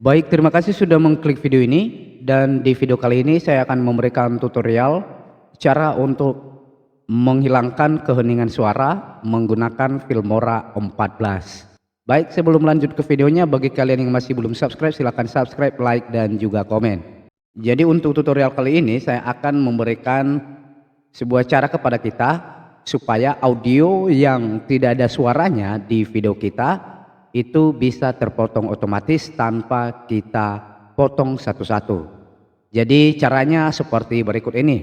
Baik, terima kasih sudah mengklik video ini, dan di video kali ini saya akan memberikan tutorial cara untuk menghilangkan keheningan suara menggunakan Filmora 14. Baik, sebelum lanjut ke videonya, bagi kalian yang masih belum subscribe, silahkan subscribe, like, dan juga komen. Jadi untuk tutorial kali ini saya akan memberikan sebuah cara kepada kita supaya audio yang tidak ada suaranya di video kita itu bisa terpotong otomatis tanpa kita potong satu-satu. Jadi caranya seperti berikut ini.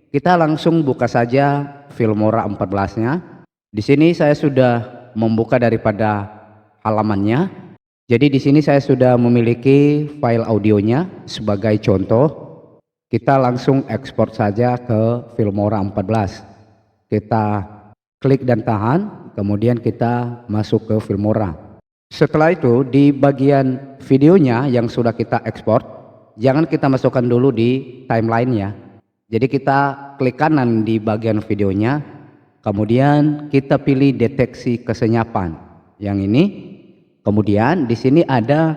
Kita langsung buka saja Filmora 14-nya. Di sini saya sudah membuka daripada halamannya. Jadi di sini saya sudah memiliki file audionya sebagai contoh. Kita langsung ekspor saja ke Filmora 14. Kita klik dan tahan, kemudian kita masuk ke Filmora. Setelah itu di bagian videonya yang sudah kita ekspor, jangan kita masukkan dulu di timeline-nya. Jadi kita klik kanan di bagian videonya, kemudian kita pilih deteksi kesenyapan. Yang ini, kemudian di sini ada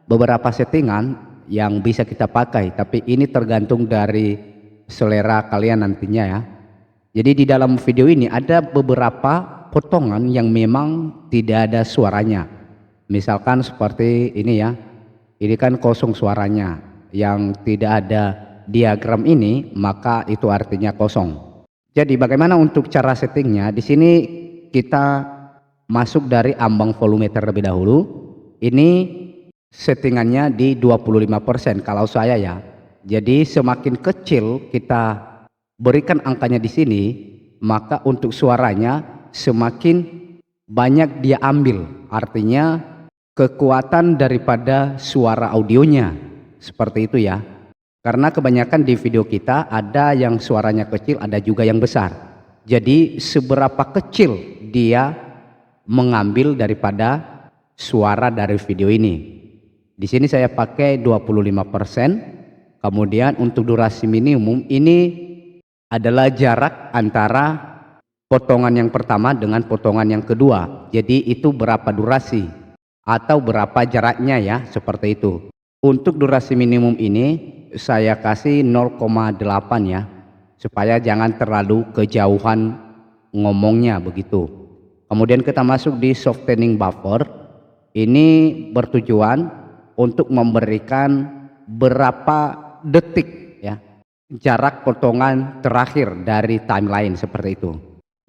beberapa settingan yang bisa kita pakai, tapi ini tergantung dari selera kalian nantinya ya. Jadi di dalam video ini ada beberapa potongan yang memang tidak ada suaranya. Misalkan seperti ini ya, ini kan kosong suaranya, yang tidak ada diagram ini maka itu artinya kosong. Jadi bagaimana untuk cara settingnya? Di sini kita masuk dari ambang volume terlebih dahulu. Ini settingannya di 25% kalau saya ya. Jadi semakin kecil kita berikan angkanya di sini, maka untuk suaranya semakin banyak dia ambil. Artinya kekuatan daripada suara audionya seperti itu ya, karena kebanyakan di video kita ada yang suaranya kecil, ada juga yang besar. Jadi seberapa kecil dia mengambil daripada suara dari video ini. Di sini saya pakai 25%. Kemudian untuk durasi minimum ini adalah jarak antara potongan yang pertama dengan potongan yang kedua. Jadi itu berapa durasi atau berapa jaraknya ya, seperti itu. Untuk durasi minimum ini saya kasih 0,8 ya, supaya jangan terlalu kejauhan ngomongnya begitu. Kemudian kita masuk di softening buffer. Ini bertujuan untuk memberikan berapa detik ya jarak potongan terakhir dari timeline seperti itu.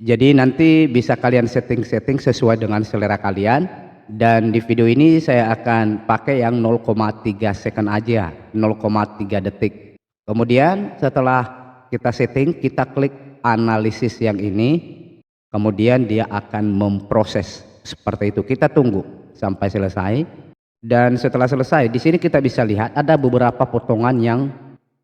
Jadi nanti bisa kalian setting sesuai dengan selera kalian. Dan di video ini saya akan pakai yang 0,3 second aja, 0,3 detik. Kemudian setelah kita setting, kita klik analisis yang ini, kemudian dia akan memproses seperti itu. Kita tunggu sampai selesai. Dan setelah selesai, di sini kita bisa lihat ada beberapa potongan yang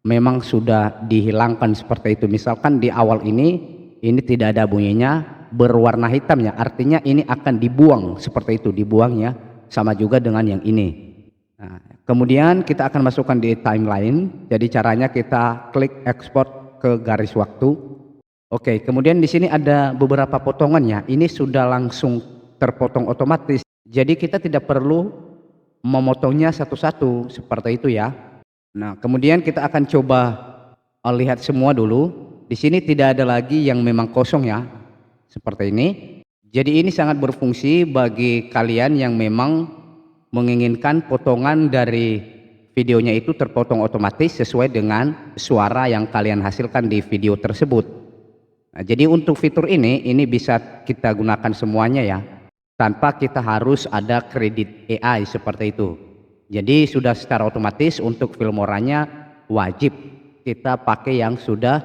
memang sudah dihilangkan seperti itu. Misalkan di awal ini tidak ada bunyinya, berwarna hitam ya, artinya ini akan dibuang seperti itu, dibuangnya sama juga dengan yang ini. Nah, kemudian kita akan masukkan di timeline. Jadi caranya kita klik export ke garis waktu. Oke, kemudian di sini ada beberapa potongannya, ini sudah langsung terpotong otomatis. Jadi kita tidak perlu memotongnya satu-satu seperti itu ya. Nah, kemudian kita akan coba lihat semua dulu. Di sini tidak ada lagi yang memang kosong ya, seperti ini. Jadi ini sangat berfungsi bagi kalian yang memang menginginkan potongan dari videonya itu terpotong otomatis sesuai dengan suara yang kalian hasilkan di video tersebut. Nah, jadi untuk fitur ini bisa kita gunakan semuanya ya, tanpa kita harus ada kredit AI seperti itu. Jadi sudah secara otomatis untuk Filmoranya wajib kita pakai yang sudah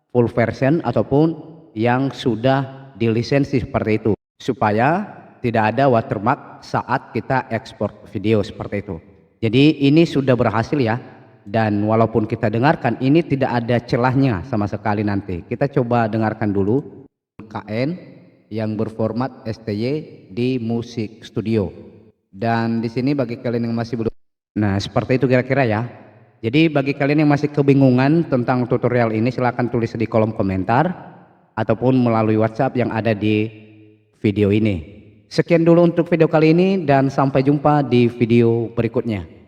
full version ataupun yang sudah dilisensi seperti itu, supaya tidak ada watermark saat kita ekspor video seperti itu. Jadi ini sudah berhasil ya, dan walaupun kita dengarkan ini tidak ada celahnya sama sekali. Nanti kita coba dengarkan dulu KN yang berformat STY di Musik Studio. Dan di sini bagi kalian yang masih belum, nah seperti itu kira-kira ya. Jadi bagi kalian yang masih kebingungan tentang tutorial ini, silahkan tulis di kolom komentar ataupun melalui WhatsApp yang ada di video ini. Sekian dulu untuk video kali ini, dan sampai jumpa di video berikutnya.